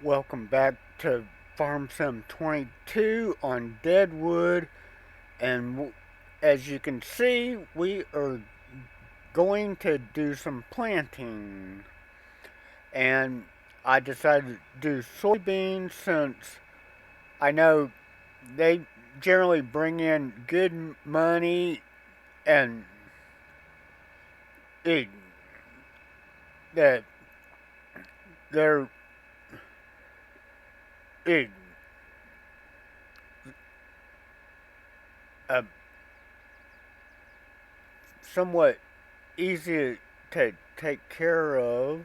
Welcome back to Farm Sim 22 on Deadwood, and as you can see, we are going to do some planting. And I decided to do soybeans since I know they generally bring in good money and it, that they're it, uh, somewhat easy to take care of.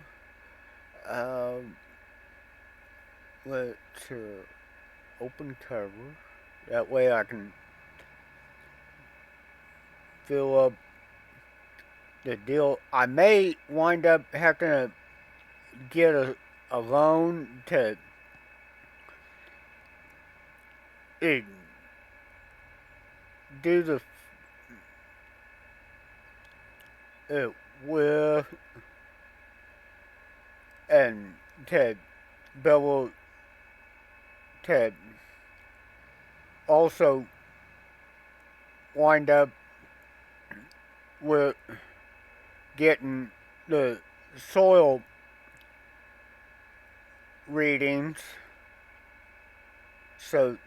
Um, let's open cover. That way I can fill up the deal. I may wind up having to get a loan to uh, do the with and to be able to also wind up with getting the soil readings so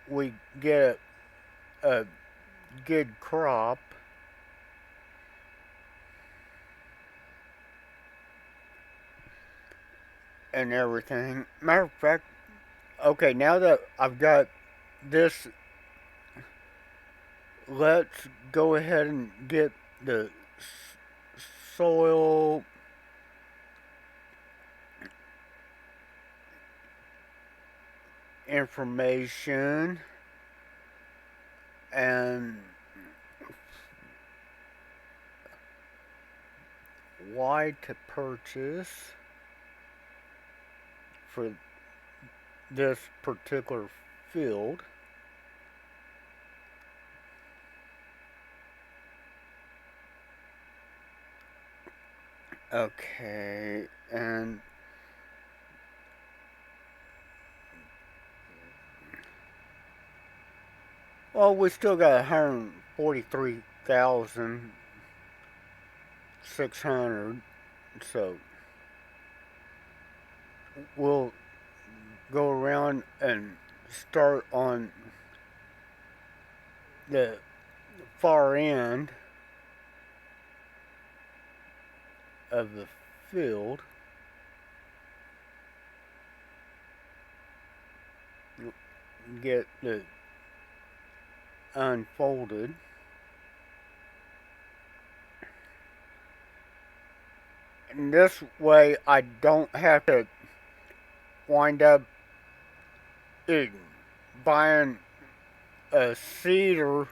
we get a good crop and everything. Matter of fact, okay, now that I've got this, let's go ahead and get the soil information and why to purchase for this particular field. Okay, and well, we still got 143,600, so we'll go around and start on the far end of the field. Get the unfolded. And this way I don't have to wind up buying a seeder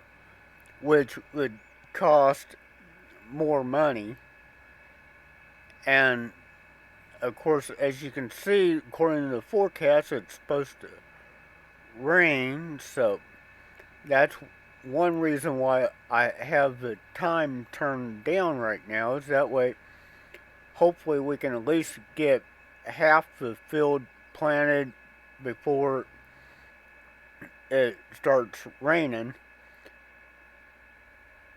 which would cost more money. And of course, as you can see, according to the forecast, it's supposed to rain. So that's one reason why I have the time turned down right now. Is that way, hopefully, we can at least get half the field planted before it starts raining.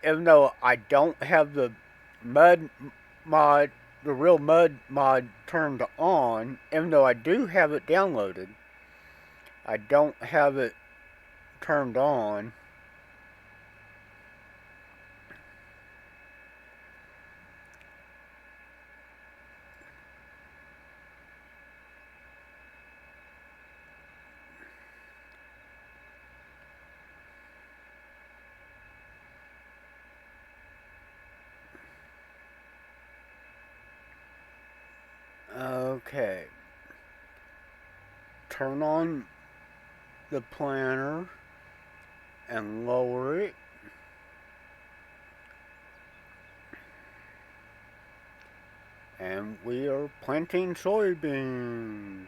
Even though I don't have the mud mod, the real mud mod turned on, even though I do have it downloaded, I don't have it turned on. Okay. Turn on the planter and lower it. And we are planting soybeans.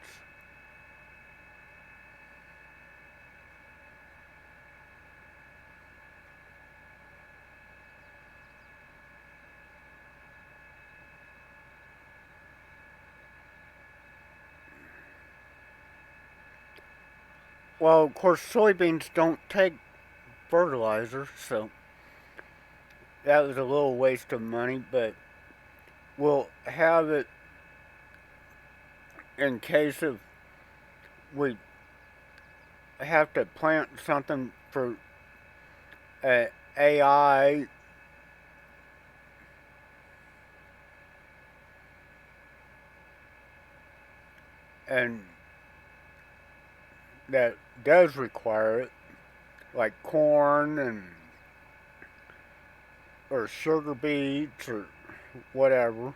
Well, of course, soybeans don't take fertilizer, so that was a little waste of money, but we'll have it in case of we have to plant something for AI. And that does require it, like corn and or sugar beets or whatever.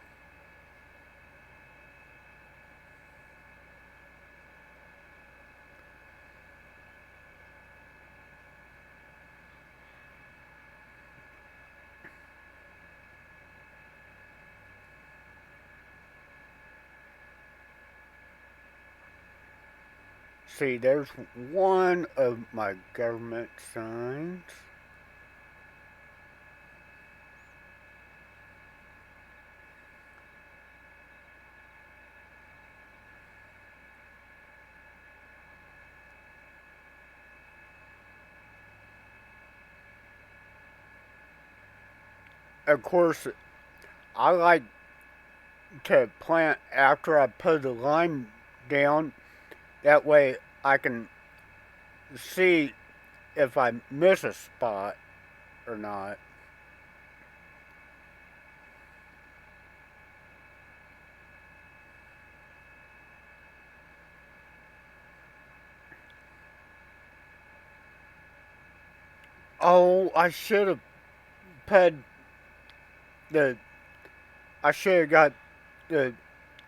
See, there's one of my government signs. Of course, I like to plant after I put the lime down. That way I can see if I miss a spot or not. Oh, put the I should have got the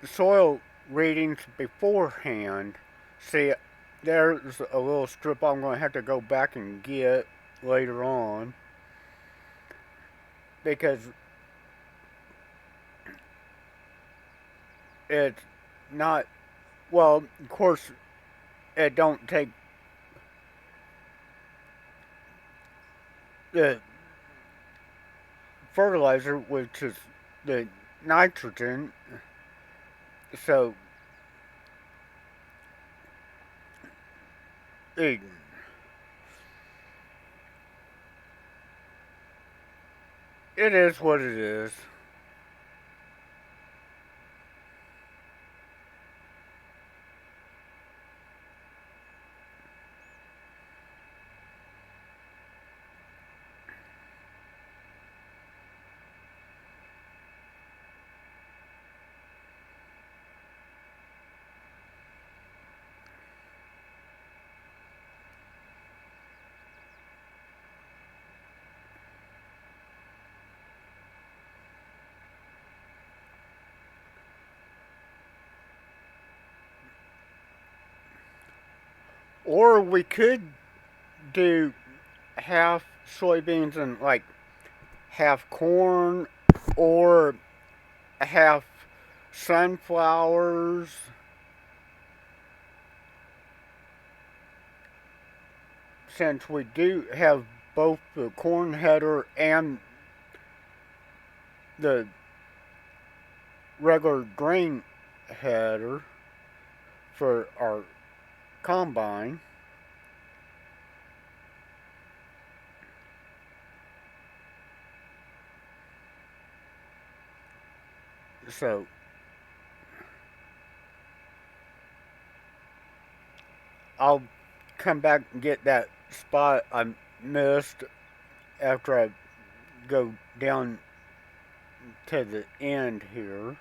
soil readings beforehand. See, there's a little strip I'm going to have to go back and get later on because it's not, well, of course, it don't take the fertilizer, which is the nitrogen, so it, it is what it is. Or we could do half soybeans and like half corn or half sunflowers since we do have both the corn header and the regular grain header for our combine. So I'll come back and get that spot I missed after I go down to the end here.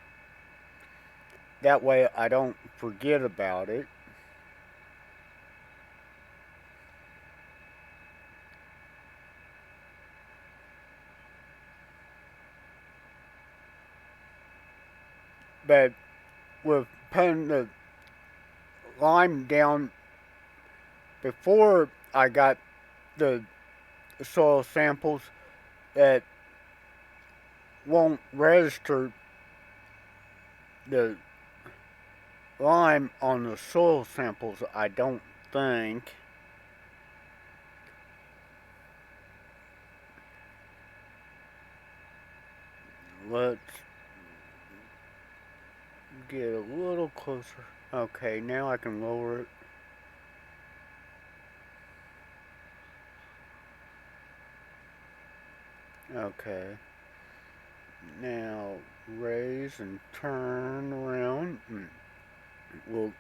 That way I don't forget about it. But with putting the lime down before I got the soil samples, that won't register the lime on the soil samples, I don't think. Let's get a little closer. Okay, now I can lower it. Okay. Now raise and turn around. We'll,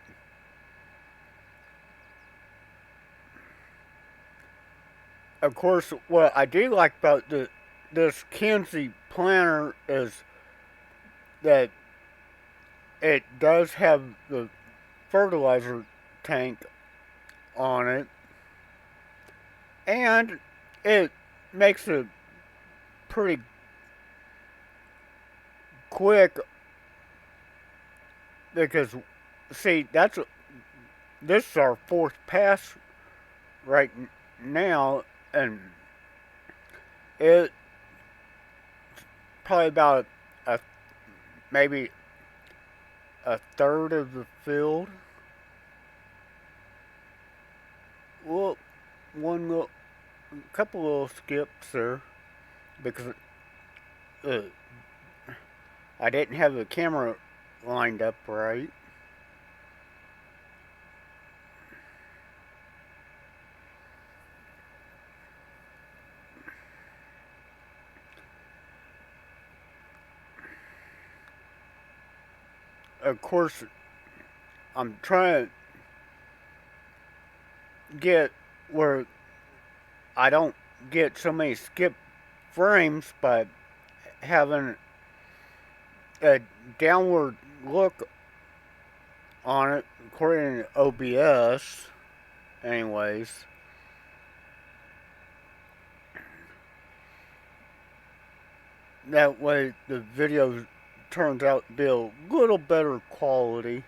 of course, what I do like about this Kenzie planter is that it does have the fertilizer tank on it, and it makes it pretty quick because, see, this is our fourth pass right now, and it probably about a maybe a third of the field. Well, one little, couple little skips there because uh, I didn't have the camera lined up right. Of course, I'm trying to get where I don't get so many skip frames by having a downward look on it according to OBS. Anyways, that way the video turns out to be a little better quality.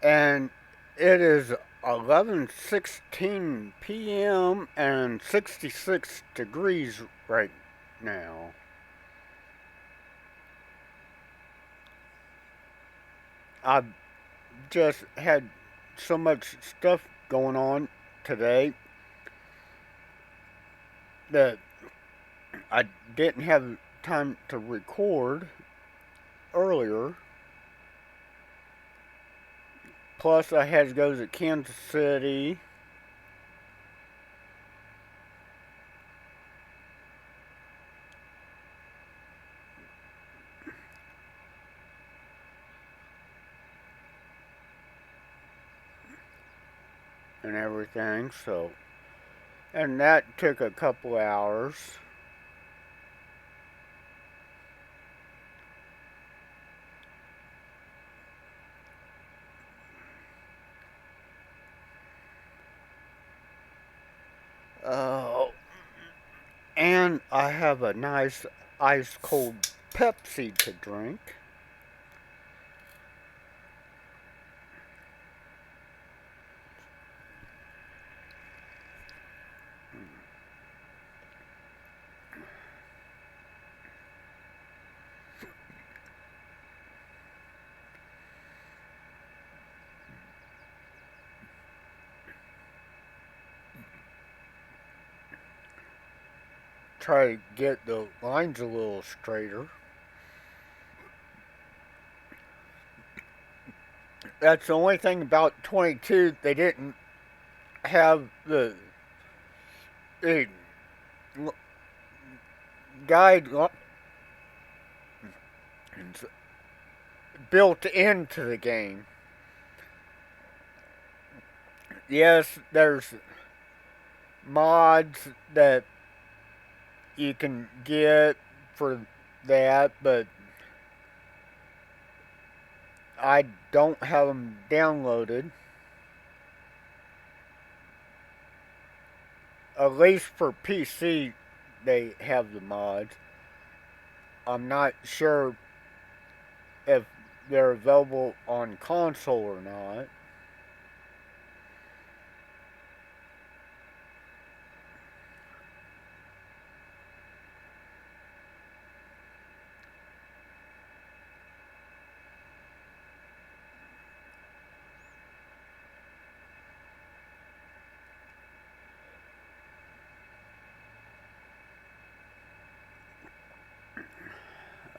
And it is 11:16 p.m. and 66 degrees right now. I've just had so much stuff going on today that I didn't have time to record earlier. Plus, I had to go to Kansas City. And everything, so. And that took a couple hours. Uh, and I have a nice ice cold Pepsi to drink. Try to get the lines a little straighter. That's the only thing about 22. They didn't have the guide built into the game. Yes, there's mods that you can get for that, but I don't have them downloaded. At least for PC, they have the mods. I'm not sure if they're available on console or not.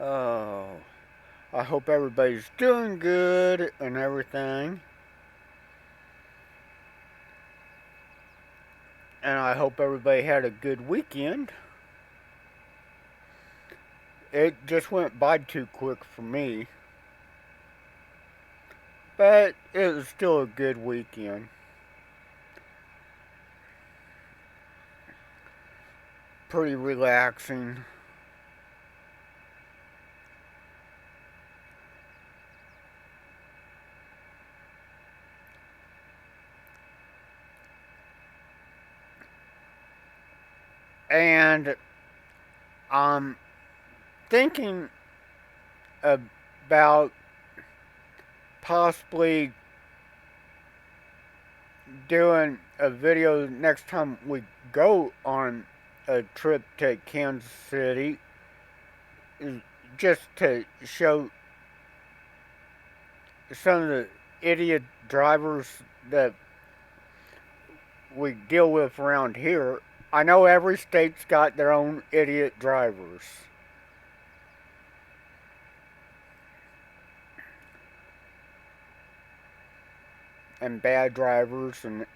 Oh, I hope everybody's doing good and everything. And I hope everybody had a good weekend. It just went by too quick for me. But it was still a good weekend. Pretty relaxing. And I'm thinking about possibly doing a video next time we go on a trip to Kansas City, just to show some of the idiot drivers that we deal with around here. I know every state's got their own idiot drivers. And bad drivers and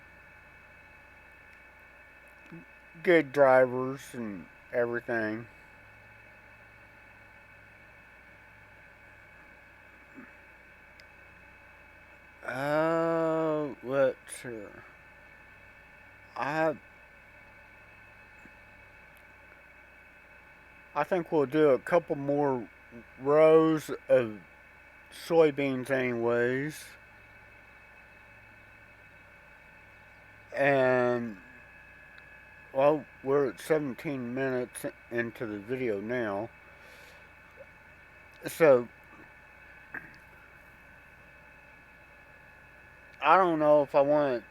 good drivers and everything. Let's see. I I think we'll do a couple more rows of soybeans anyways. And well, we're at 17 minutes into the video now. So I don't know if I want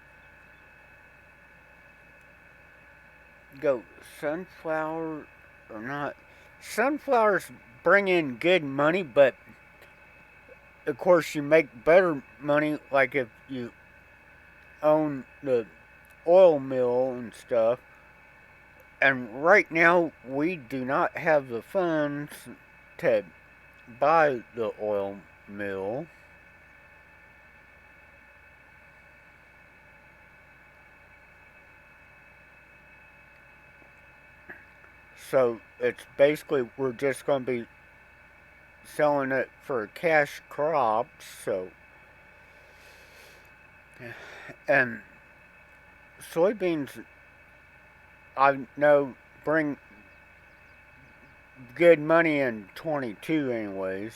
to go sunflower or not. Sunflowers bring in good money, but of course you make better money like if you own the oil mill and stuff. And right now we do not have the funds to buy the oil mill. So it's basically we're just going to be selling it for cash crops. So and soybeans, I know, bring good money in 22 anyways.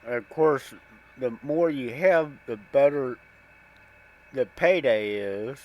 Of course, the more you have, the better the payday is.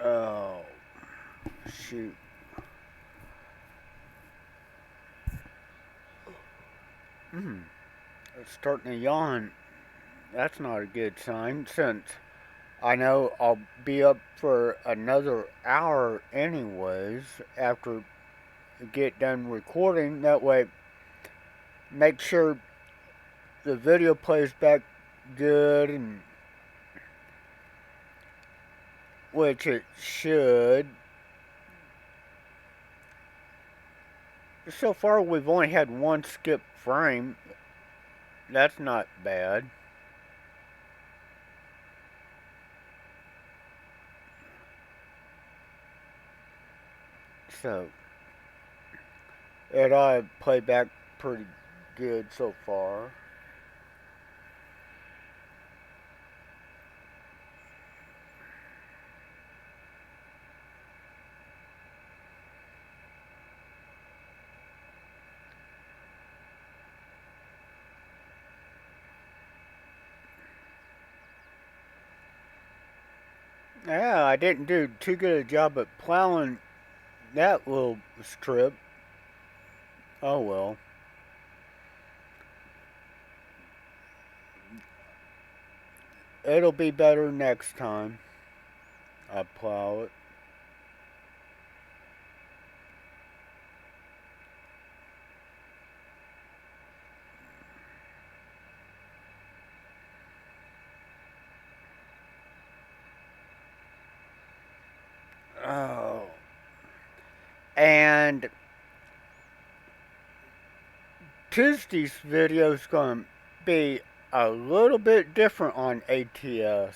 Oh, shoot. It's starting to yawn. That's not a good sign, since I know I'll be up for another hour anyways after I get done recording. That way, make sure the video plays back good, and which it should. So far, we've only had one skip frame. That's not bad. So, it ought to play back pretty good so far. Yeah, I didn't do too good a job at plowing that little strip. Oh well. It'll be better next time I plow it. Oh. And Tuesday's video is going to be a little bit different on ATS,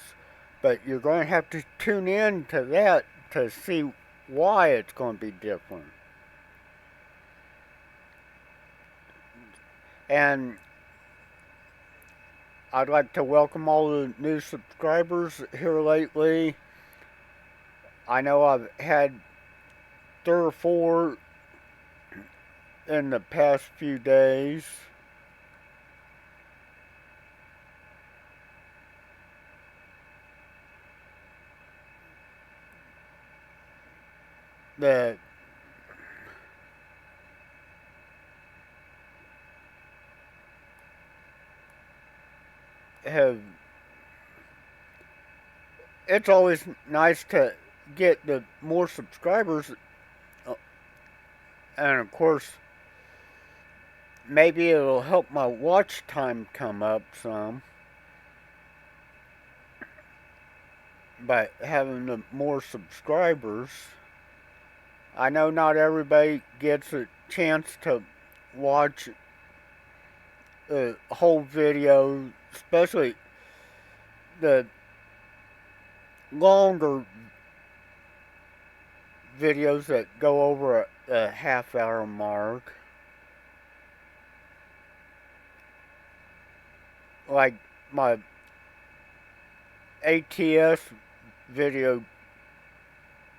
but you're going to have to tune in to that to see why it's going to be different. And I'd like to welcome all the new subscribers here lately. I know I've had 3 or 4 in the past few days. That have. It's always nice to get the more subscribers, and of course, maybe it'll help my watch time come up some by having the more subscribers. I know not everybody gets a chance to watch the whole video, especially the longer videos that go over a half-hour mark. Like my ATS video,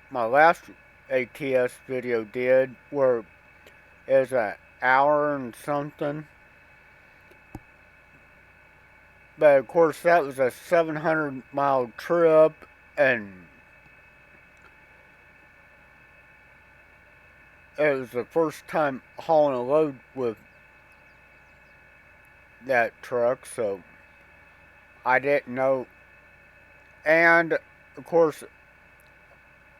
my last ATS video did, where it's an hour and something. But of course, that was a 700-mile trip, and it was the first time hauling a load with that truck, so I didn't know. And of course,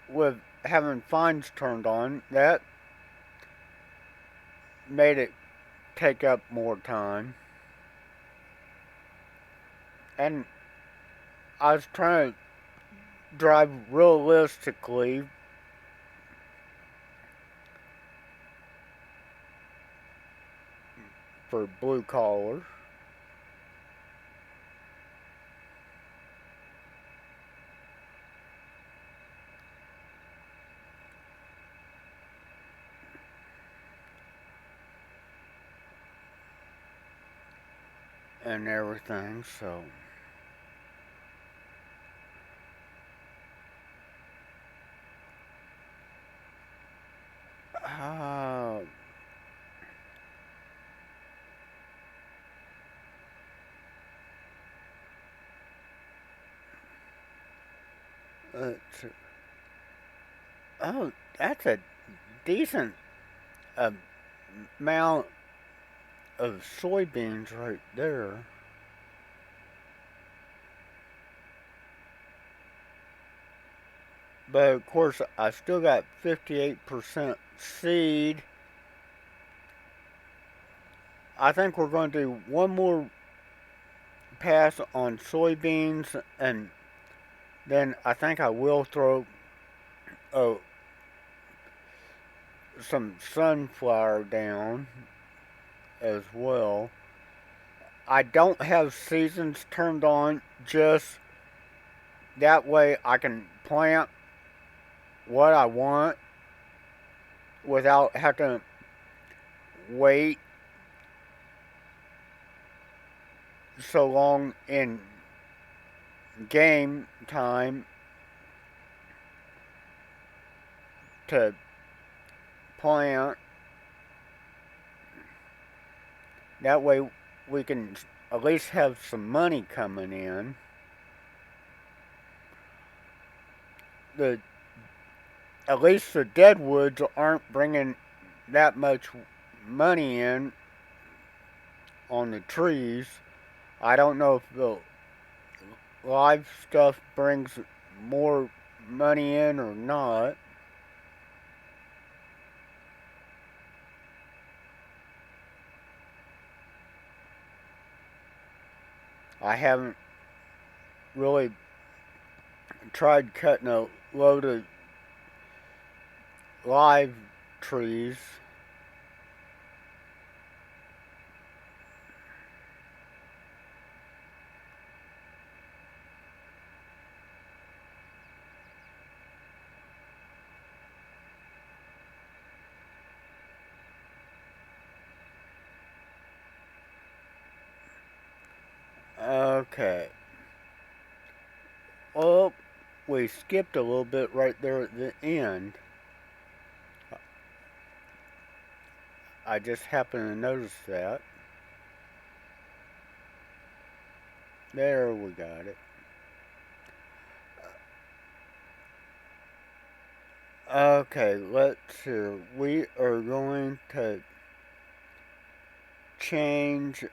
with having fines turned on, that made it take up more time. And I was trying to drive realistically for blue collar. And everything, so. Uh, let's see. Oh, that's a decent amount of soybeans right there. But of course, I still got 58% seed. I think we're going to do one more pass on soybeans, and then I think I will throw oh, some sunflower down as well. I don't have seasons turned on, just that way I can plant what I want without having to wait so long in game time to plant. That way we can at least have some money coming in. the at least the Deadwoods aren't bringing that much money in on the trees. I don't know if the live stuff brings more money in or not. I haven't really tried cutting a load of live trees. Okay. Well, we skipped a little bit right there at the end. I just happened to notice that. There, we got it. Okay, let's see. We are going to change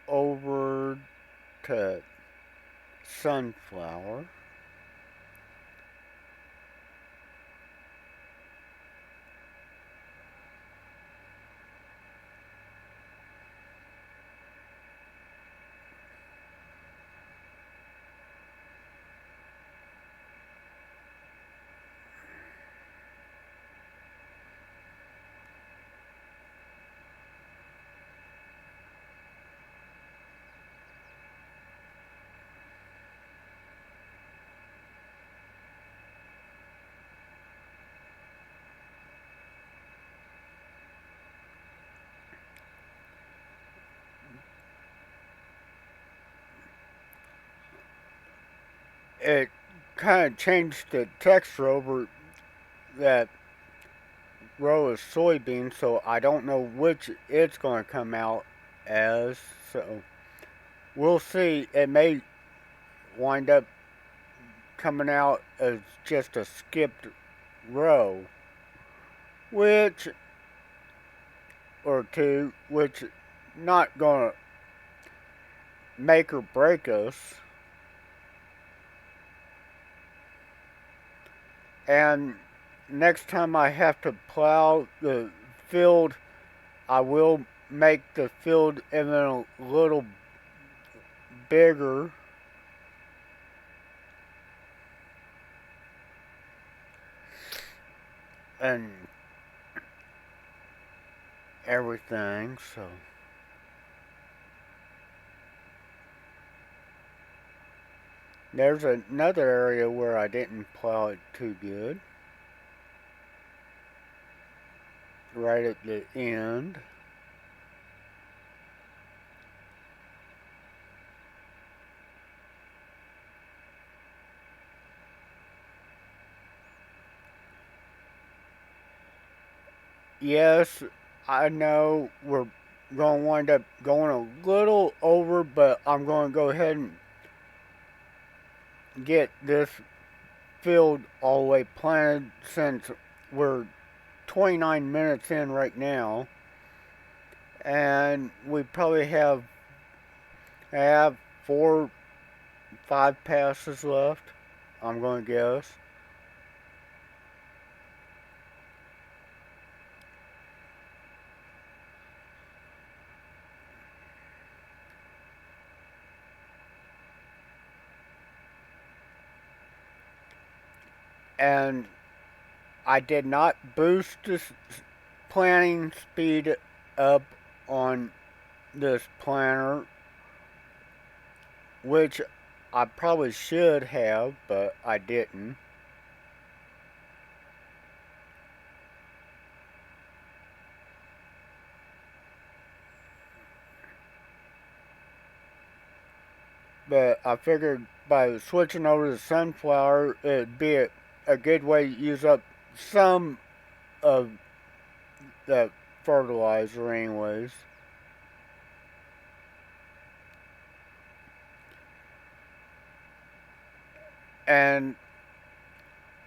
over to sunflower. It kind of changed the texture over that row of soybeans, so I don't know which it's going to come out as. So we'll see. It may wind up coming out as just a skipped row, which or two, which not going to make or break us. And next time I have to plow the field, I will make the field even a little bigger. And everything, so there's another area where I didn't plow it too good. Right at the end. Yes, I know we're going to wind up going a little over, but I'm going to go ahead and get this field all the way planted since we're 29 minutes in right now. And we probably have 4, 5 passes left, I'm going to guess. And I did not boost this planting speed up on this planter, which I probably should have, but I didn't. But I figured by switching over to sunflower, it'd be a good way to use up some of the fertilizer anyways. And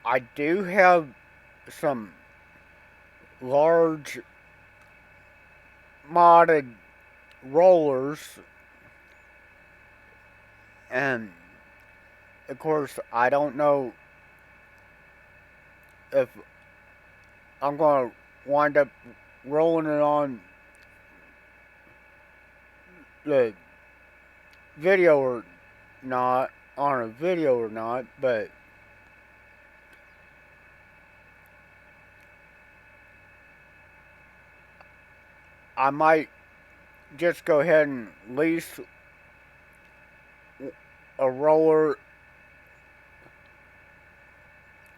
I do have some large modded rollers, and of course I don't know if I'm gonna wind up rolling it on the video or not, on a video or not, but I might just go ahead and lease a roller,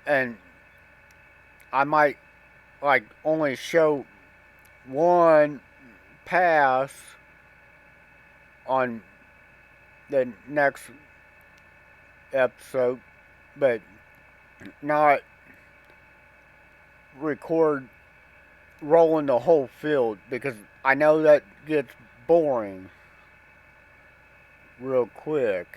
and I might like only show one pass on the next episode, but not record rolling the whole field, because I know that gets boring real quick.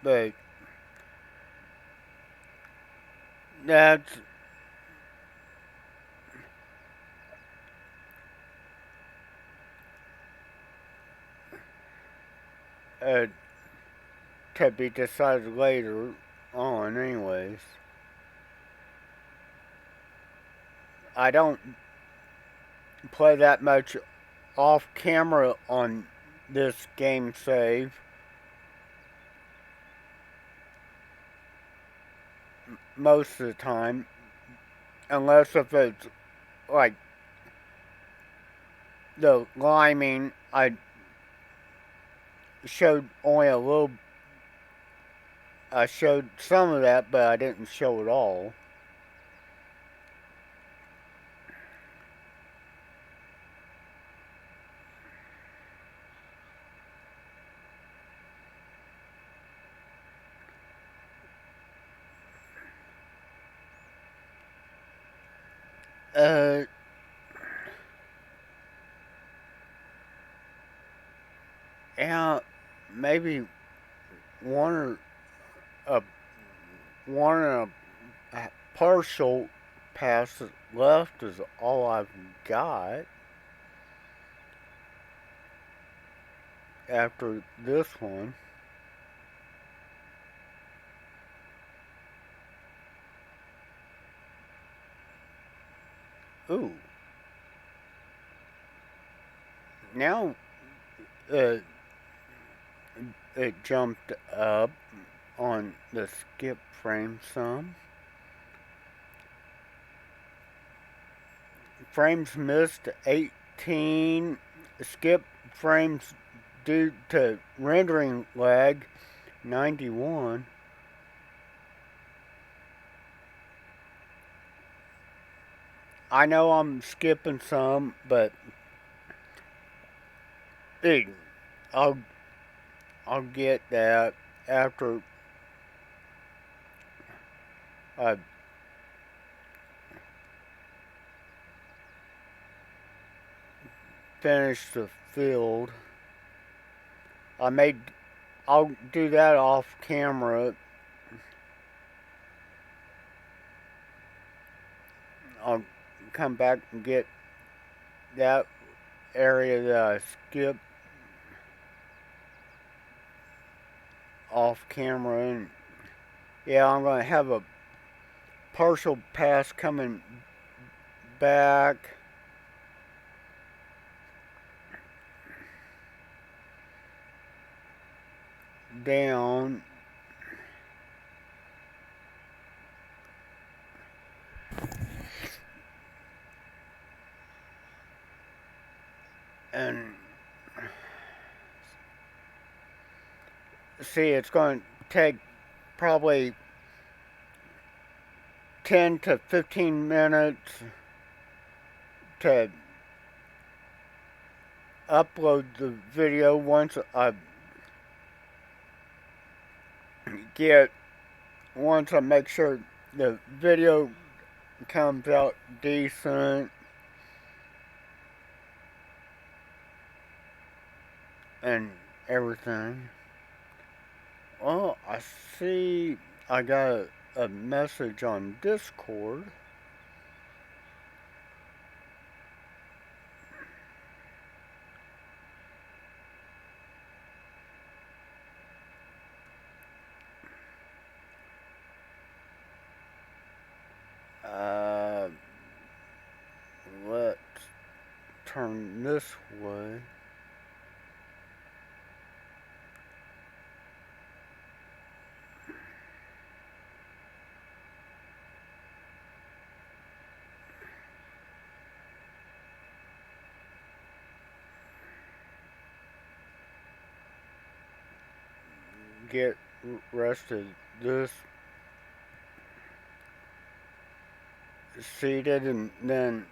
But that's to be decided later on, anyways. I don't play that much off camera on this game save. Most of the time, unless if it's like the liming, I showed only a little. I showed some of that, but I didn't show it all. Yeah, maybe one or a one and a partial pass left is all I've got after this one. Ooh. Now uh, it jumped up on the skip frame some. Frames missed 18. Skip frames due to rendering lag 91. I know I'm skipping some, but hey, I'll get that after I finish the field. I'll do that off camera. I'll come back and get that area that I skipped off camera, and yeah, I'm gonna have a partial pass coming back. Down. And see, it's going to take probably 10 to 15 minutes to upload the video once I make sure the video comes out decent. and everything. Well, I see I got a message on Discord. Uh, let's turn this way. Get rest of this seated, and then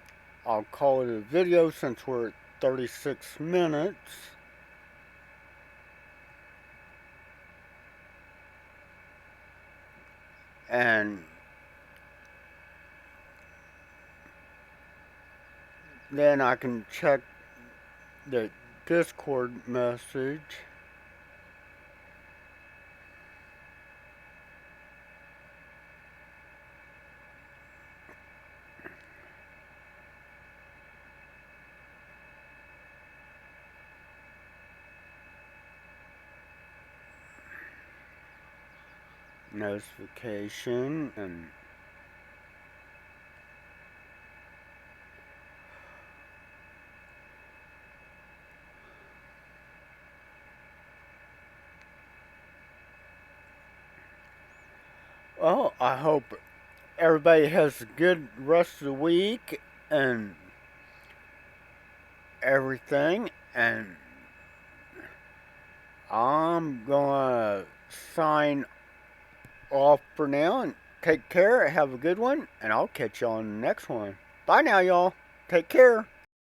I'll call it a video since we're at 36 minutes. And then I can check the Discord message. Notification and well, I hope everybody has a good rest of the week and everything, and I'm gonna sign off for now and take care. Have a good one, and I'll catch you on the next one. Bye now, y'all. Take care.